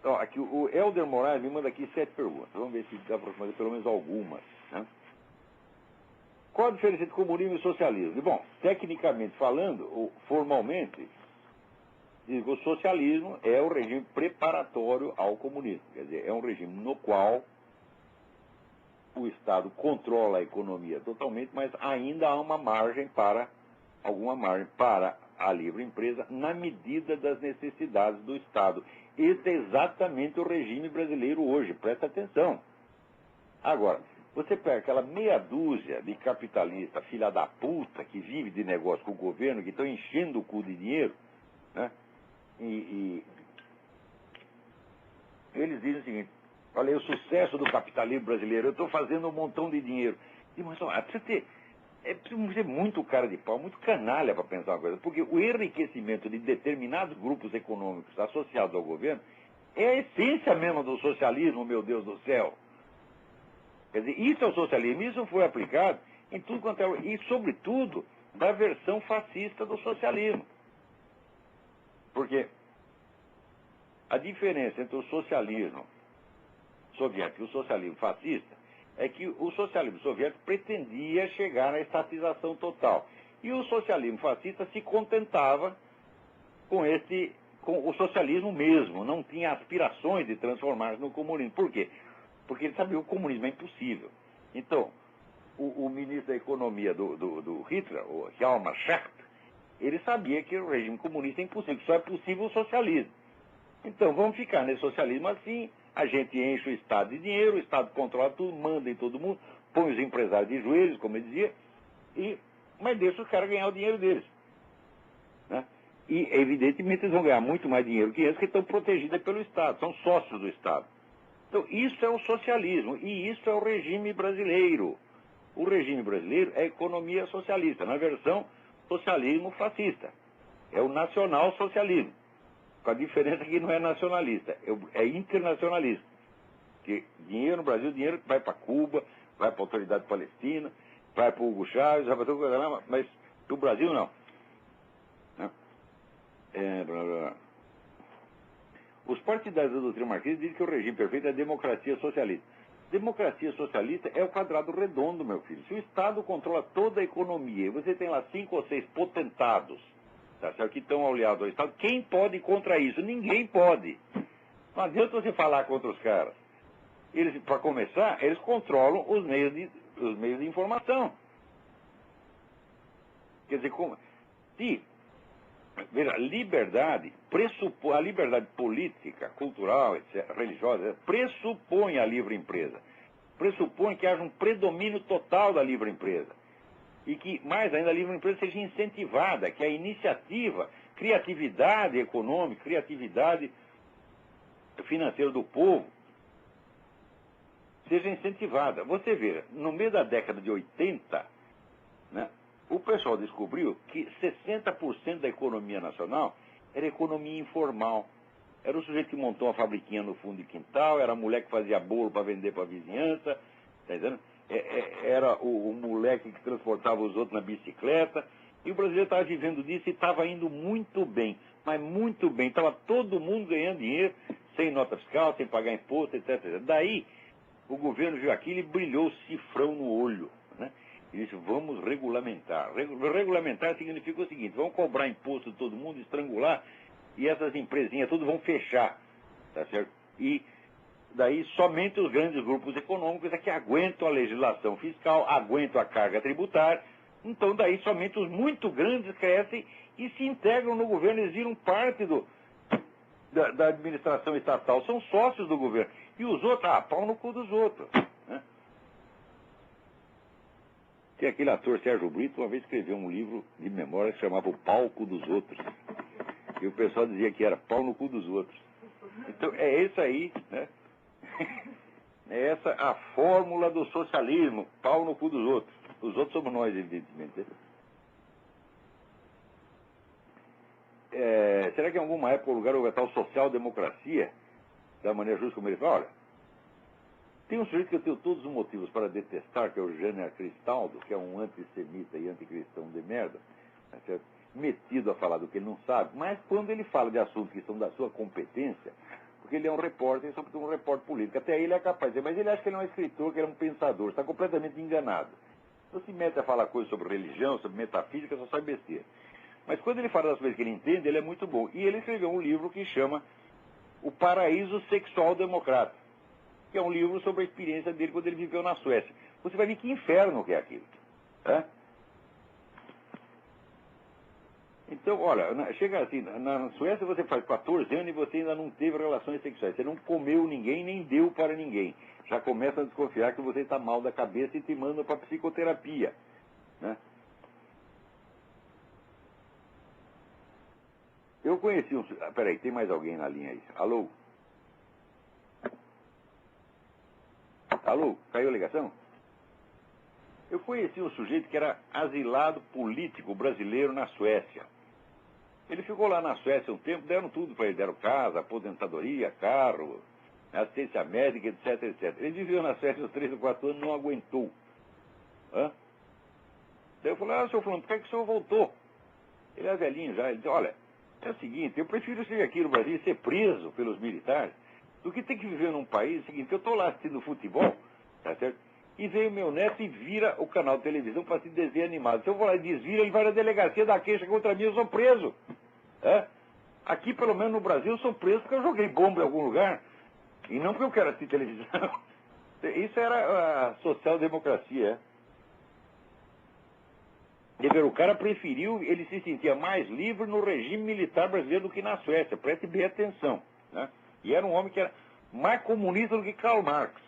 Ó, aqui, o Helder Moraes me manda aqui 7 perguntas. Vamos ver se dá para responder pelo menos algumas. Né? Qual a diferença entre comunismo e socialismo? E, bom, tecnicamente falando, ou formalmente, diz que o socialismo é o regime preparatório ao comunismo. Quer dizer, é um regime no qual o Estado controla a economia totalmente, mas ainda há uma margem para, alguma margem para a livre empresa na medida das necessidades do Estado. Esse é exatamente o regime brasileiro hoje, presta atenção. Agora, você pega aquela meia dúzia de capitalistas, filha da puta, que vive de negócio com o governo, que estão enchendo o cu de dinheiro, né? E eles dizem o seguinte: olha aí o sucesso do capitalismo brasileiro, eu estou fazendo um montão de dinheiro. E, mas, olha, precisa ser muito cara de pau, muito canalha para pensar uma coisa, porque o enriquecimento de determinados grupos econômicos associados ao governo é a essência mesmo do socialismo, meu Deus do céu. Quer dizer, isso é o socialismo, isso foi aplicado em tudo quanto é... E, sobretudo, da versão fascista do socialismo. Porque a diferença entre o socialismo soviético e o socialismo fascista é que o socialismo soviético pretendia chegar à estatização total. E o socialismo fascista se contentava com o socialismo mesmo, não tinha aspirações de transformar-se no comunismo. Por quê? Porque ele sabia que o comunismo é impossível. Então, o ministro da Economia do Hitler, o Hjalmar Schacht, ele sabia que o regime comunista é impossível, que só é possível o socialismo. Então, vamos ficar nesse socialismo assim, a gente enche o Estado de dinheiro, o Estado controla tudo, manda em todo mundo, põe os empresários de joelhos, como ele dizia, mas deixa os caras ganhar o dinheiro deles. Né? E, evidentemente, eles vão ganhar muito mais dinheiro que eles, que estão protegidos pelo Estado, são sócios do Estado. Então, isso é o socialismo, e isso é o regime brasileiro. O regime brasileiro é a economia socialista, na versão socialismo fascista. É o nacional-socialismo. Com a diferença que não é nacionalista, é internacionalista. Porque dinheiro no Brasil, dinheiro vai para Cuba, vai para a autoridade palestina, vai para o Hugo Chávez, vai para toda coisa lá, mas do Brasil não. Né? Blá, blá, blá. Os partidários da doutrina marxista dizem que o regime perfeito é a democracia socialista. Democracia socialista é o quadrado redondo, meu filho. Se o Estado controla toda a economia e você tem lá 5 ou 6 potentados, tá certo, que estão aliados ao Estado, quem pode ir contra isso? Ninguém pode. Não adianta você falar contra os caras. Eles, para começar, eles controlam os meios de informação. Quer dizer, veja, a liberdade política, cultural, etc., religiosa, pressupõe a livre empresa. Pressupõe que haja um predomínio total da livre empresa. E que, mais ainda, a livre empresa seja incentivada, que a iniciativa, criatividade econômica, criatividade financeira do povo seja incentivada. Você vê, no meio da década de 80, né, o pessoal descobriu que 60% da economia nacional era economia informal. Era o sujeito que montou uma fabriquinha no fundo de quintal, era a mulher que fazia bolo para vender para a vizinhança, tá entendendo? Era o moleque que transportava os outros na bicicleta. E o brasileiro estava vivendo disso e estava indo muito bem, mas muito bem. Estava todo mundo ganhando dinheiro, sem nota fiscal, sem pagar imposto, etc. Daí, o governo viu aquilo e brilhou o cifrão no olho, né? E disse, vamos regulamentar. Regulamentar significa o seguinte: vamos cobrar imposto de todo mundo, estrangular, e essas empresinhas tudo vão fechar, tá certo? E daí somente os grandes grupos econômicos é que aguentam a legislação fiscal, aguentam a carga tributária. Então daí somente os muito grandes crescem e se integram no governo, eles viram parte da administração estatal, são sócios do governo. E os outros, pau no cu dos outros, né? Tem aquele ator Sérgio Brito, uma vez escreveu um livro de memória que se chamava O Palco dos Outros. E o pessoal dizia que era pau no cu dos outros. Então é isso aí, né? É essa a fórmula do socialismo, pau no cu dos outros. Os outros somos nós, evidentemente. Será que em alguma época o lugar houve a tal social-democracia, da maneira justa como ele fala? Olha, tem um sujeito que eu tenho todos os motivos para detestar, que é o Jânio Cristaldo, que é um antissemita e anticristão de merda, tá certo? Metido a falar do que ele não sabe, mas quando ele fala de assuntos que são da sua competência, porque ele é um repórter, sobretudo um repórter político. Até aí ele é capaz de dizer, mas ele acha que ele é um escritor, que ele é um pensador, está completamente enganado. Então se mete a falar coisas sobre religião, sobre metafísica, só sabe besteira. Mas quando ele fala das coisas que ele entende, ele é muito bom. E ele escreveu um livro que chama O Paraíso Sexual Democrata, que é um livro sobre a experiência dele quando ele viveu na Suécia. Você vai ver que inferno que é aquilo. Tá? Então, olha, chega assim, na Suécia você faz 14 anos e você ainda não teve relações sexuais. Você não comeu ninguém, nem deu para ninguém. Já começa a desconfiar que você está mal da cabeça e te manda para psicoterapia. Né? Eu conheci um... peraí, tem mais alguém na linha aí? Alô? Alô? Caiu a ligação? Eu conheci um sujeito que era asilado político brasileiro na Suécia. Ele ficou lá na Suécia um tempo, deram tudo para ele, deram casa, aposentadoria, carro, assistência médica, etc, etc. Ele viveu na Suécia uns 3 ou 4 anos, não aguentou. Hã? Daí eu falei, senhor Fulano, por que o senhor voltou? Ele é velhinho já, ele disse, olha, é o seguinte, eu prefiro ser aqui no Brasil e ser preso pelos militares, do que ter que viver num país, seguinte, eu estou lá assistindo futebol, tá certo? E veio meu neto e vira o canal de televisão para assistir desenho animado. Se eu vou lá e desvira, ele vai na delegacia da queixa contra mim, eu sou preso. É? Aqui, pelo menos no Brasil, eu sou preso porque eu joguei bomba em algum lugar. E não porque eu quero assistir televisão. Isso era a social-democracia. O cara preferiu, ele se sentia mais livre no regime militar brasileiro do que na Suécia. Preste bem atenção. Né? E era um homem que era mais comunista do que Karl Marx.